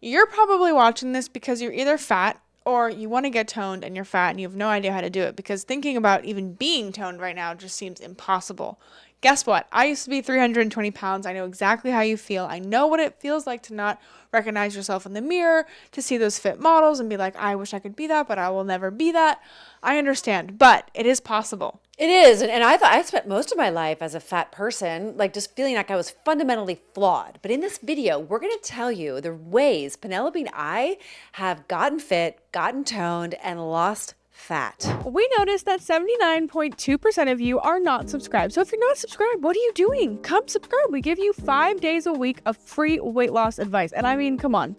You're probably watching this because you're either fat or you want to get toned and you're fat and you have no idea how to do it because thinking about even being toned right now just seems impossible. Guess what? I used to be 320 pounds. I know exactly how you feel. I know what it feels like to not recognize yourself in the mirror, to see those fit models and be like, I wish I could be that, but I will never be that. I understand, but it is possible. It is. And I thought I spent most of my life as a fat person, like just feeling like I was fundamentally flawed. But in this video, we're going to tell you the ways Penelope and I have gotten fit, gotten toned, and lost fat. We noticed that 79.2% of you are not subscribed. So if you're not subscribed, what are you doing? Come subscribe. We give you 5 days a week of free weight loss advice. And I mean, come on.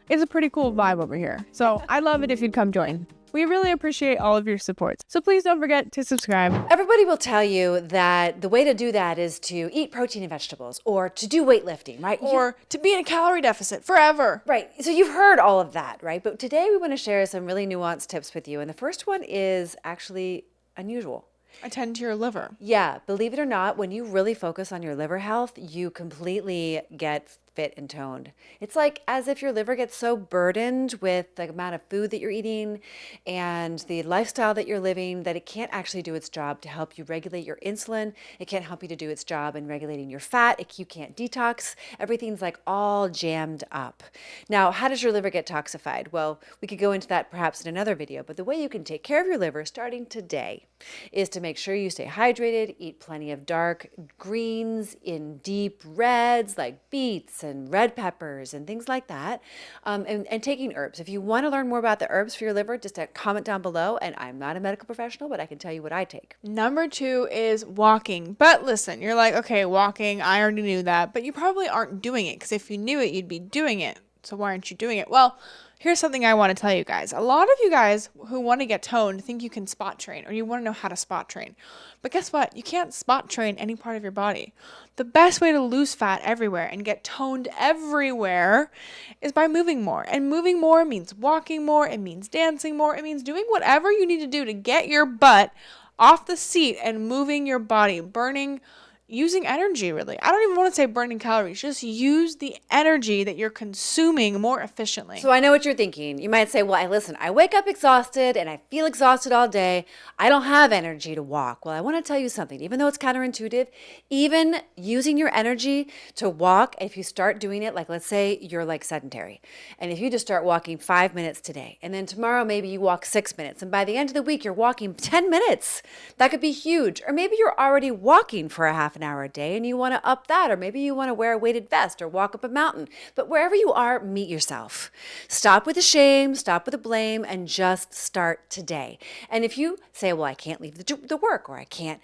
It's a pretty cool vibe over here. So I'd love it if you'd come join. We really appreciate all of your support. So please don't forget to subscribe. Everybody will tell you that the way to do that is to eat protein and vegetables or to do weightlifting, right? Or to be in a calorie deficit forever. Right. So you've heard all of that, right? But today we want to share some really nuanced tips with you. And the first one is actually unusual. Attend to your liver. Yeah, believe it or not, when you really focus on your liver health, you completely get fit and toned. It's like as if your liver gets so burdened with the amount of food that you're eating and the lifestyle that you're living that it can't actually do its job to help you regulate your insulin. It can't help you to do its job in regulating your fat. You can't detox. Everything's like all jammed up. Now, how does your liver get toxified? Well, we could go into that perhaps in another video, but the way you can take care of your liver starting today is to make sure you stay hydrated, eat plenty of dark greens in deep reds like beets and red peppers and things like that, and taking herbs. If you want to learn more about the herbs for your liver, just comment down below, and I'm not a medical professional, but I can tell you what I take. Number 2 is walking. But listen, you're like, okay, walking, I already knew that, but you probably aren't doing it because if you knew it, you'd be doing it. So why aren't you doing it? Well, here's something I want to tell you guys. A lot of you guys who want to get toned think you can spot train or you want to know how to spot train. But guess what? You can't spot train any part of your body. The best way to lose fat everywhere and get toned everywhere is by moving more. And moving more means walking more. It means dancing more. It means doing whatever you need to do to get your butt off the seat and moving your body, using energy, really. I don't even want to say burning calories. Just use the energy that you're consuming more efficiently. So I know what you're thinking. You might say, well, listen, I wake up exhausted and I feel exhausted all day. I don't have energy to walk. Well, I want to tell you something. Even though it's counterintuitive, even using your energy to walk, if you start doing it, like let's say you're like sedentary, and if you just start walking 5 minutes today, and then tomorrow maybe you walk 6 minutes, and by the end of the week you're walking 10 minutes, that could be huge. Or maybe you're already walking for a half an hour a day and you want to up that, or maybe you want to wear a weighted vest or walk up a mountain. But wherever you are, meet yourself. Stop with the shame, stop with the blame, and just start today. And if you say, well, I can't leave the work, or I can't,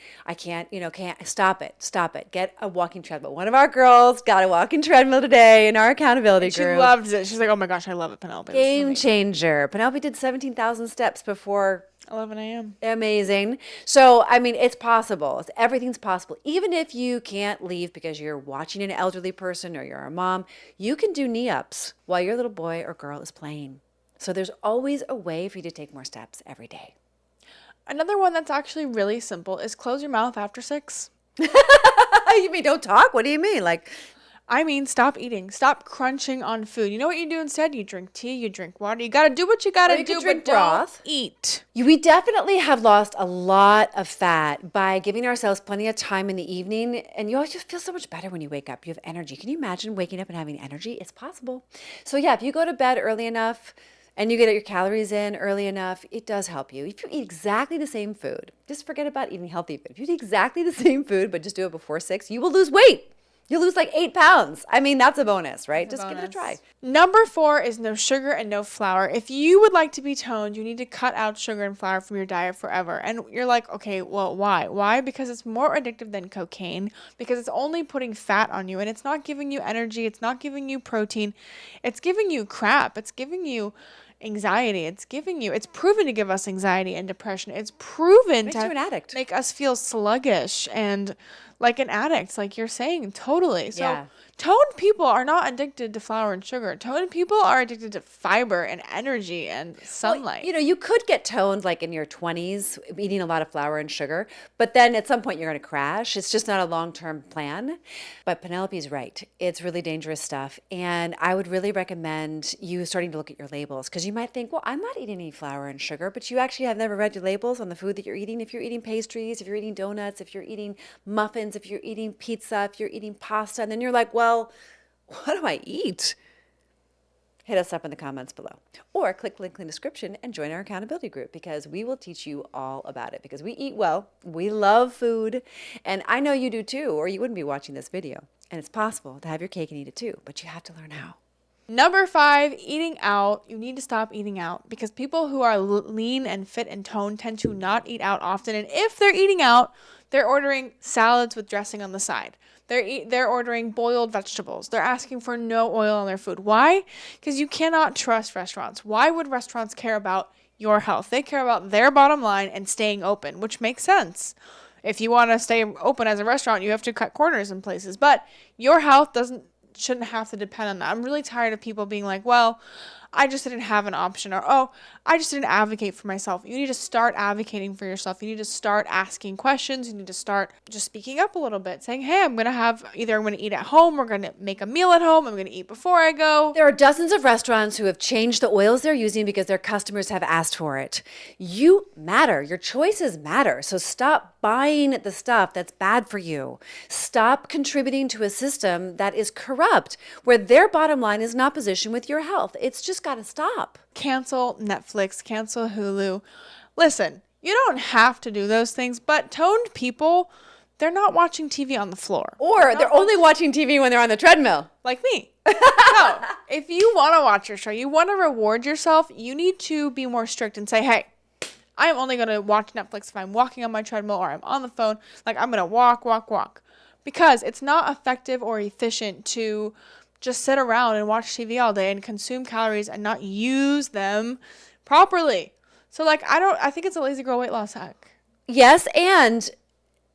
stop it. Get a walking treadmill. One of our girls got a walking treadmill today in our accountability group. She loves it. She's like, oh my gosh, I love it, Penelope. Game changer. Penelope did 17,000 steps before 11 a.m. Amazing. So, I mean, it's possible. Everything's possible. Even if you can't leave because you're watching an elderly person or you're a mom, you can do knee-ups while your little boy or girl is playing. So there's always a way for you to take more steps every day. Another one that's actually really simple is close your mouth after 6. You mean don't talk? What do you mean? I mean, stop eating. Stop crunching on food. You know what you do instead? You drink tea, you drink water. You got to do what you got to do, drink but broth. Don't eat. We definitely have lost a lot of fat by giving ourselves plenty of time in the evening. And you always just feel so much better when you wake up. You have energy. Can you imagine waking up and having energy? It's possible. So yeah, if you go to bed early enough and you get your calories in early enough, it does help you. If you eat exactly the same food, just forget about eating healthy food. If you eat exactly the same food, but just do it before 6, you will lose weight. You'll lose like 8 pounds. I mean, that's a bonus, right? Just give it a try. Number 4 is no sugar and no flour. If you would like to be toned, you need to cut out sugar and flour from your diet forever. And you're like, okay, well, why? Why? Because it's more addictive than cocaine, because it's only putting fat on you and it's not giving you energy. It's not giving you protein. It's giving you crap. It's giving you anxiety. It's proven to give us anxiety and depression. It's proven Makes you an addict. Make us feel sluggish and like an addict, like you're saying, totally. So Yeah. toned people are not addicted to flour and sugar. Toned people are addicted to fiber and energy and sunlight. You know, you could get toned like in your 20s, eating a lot of flour and sugar, but then at some point you're going to crash. It's just not a long-term plan. But Penelope's right. It's really dangerous stuff. And I would really recommend you starting to look at your labels, because you might think, well, I'm not eating any flour and sugar, but you actually have never read your labels on the food that you're eating. If you're eating pastries, if you're eating donuts, if you're eating muffins, if you're eating pizza, if you're eating pasta, and then you're like, well, what do I eat? Hit us up in the comments below, or click the link in the description and join our accountability group, because we will teach you all about it, because we eat well, we love food, and I know you do too, or you wouldn't be watching this video. And it's possible to have your cake and eat it too, but you have to learn how. Number 5, eating out. You need to stop eating out, because people who are lean and fit and toned tend to not eat out often. And if they're eating out, they're ordering salads with dressing on the side. They're ordering boiled vegetables. They're asking for no oil on their food. Why? Because you cannot trust restaurants. Why would restaurants care about your health? They care about their bottom line and staying open, which makes sense. If you want to stay open as a restaurant, you have to cut corners in places. But your health shouldn't have to depend on that. I'm really tired of people being like, well, I just didn't have an option, or, oh, I just didn't advocate for myself. You need to start advocating for yourself. You need to start asking questions. You need to start just speaking up a little bit, saying, hey, I'm going to eat at home. We're going to make a meal at home. I'm going to eat before I go. There are dozens of restaurants who have changed the oils they're using because their customers have asked for it. You matter. Your choices matter. So stop buying the stuff that's bad for you. Stop contributing to a system that is corrupt, where their bottom line is in opposition with your health. It's just got to stop. Cancel Netflix, cancel Hulu. Listen, you don't have to do those things, but toned people, they're not watching TV on the floor. Or they're only watching TV when they're on the treadmill. Like me. No, if you want to watch your show, you want to reward yourself, you need to be more strict and say, hey, I'm only going to watch Netflix if I'm walking on my treadmill or I'm on the phone. Like, I'm going to walk. Because it's not effective or efficient to just sit around and watch TV all day and consume calories and not use them properly. So like, I think it's a lazy girl weight loss hack. Yes, and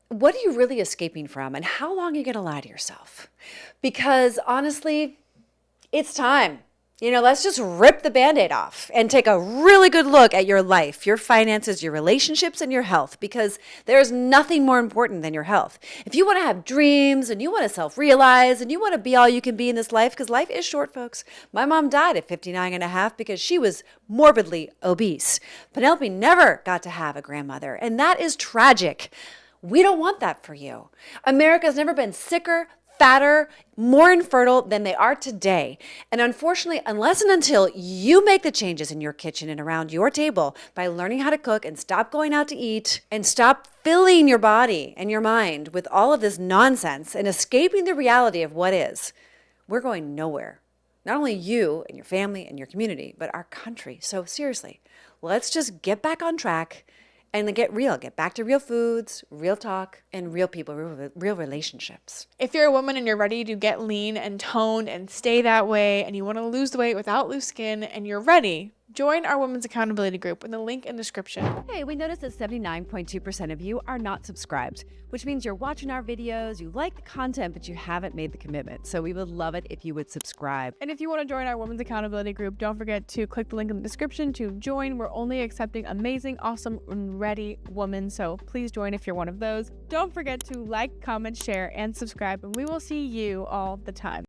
what are you really escaping from, and how long are you going to lie to yourself? Because honestly, it's time. You know, let's just rip the Band-Aid off and take a really good look at your life, your finances, your relationships, and your health, because there's nothing more important than your health. If you want to have dreams and you want to self-realize and you want to be all you can be in this life, because life is short, folks. My mom died at 59 and a half because she was morbidly obese. Penelope never got to have a grandmother, and that is tragic. We don't want that for you. America's never been sicker, fatter, more infertile than they are today. And unfortunately, unless and until you make the changes in your kitchen and around your table by learning how to cook and stop going out to eat and stop filling your body and your mind with all of this nonsense and escaping the reality of what is, we're going nowhere. Not only you and your family and your community, but our country. So seriously, let's just get back on track and then get real. Get back to real foods, real talk, and real people, real relationships. If you're a woman and you're ready to get lean and toned and stay that way, and you want to lose the weight without loose skin, and you're ready, join our Women's Accountability Group in the link in the description. Hey, we noticed that 79.2% of you are not subscribed, which means you're watching our videos, you like the content, but you haven't made the commitment. So we would love it if you would subscribe. And if you want to join our Women's Accountability Group, don't forget to click the link in the description to join. We're only accepting amazing, awesome, and ready women, so please join if you're one of those. Don't forget to like, comment, share, and subscribe, and we will see you all the time.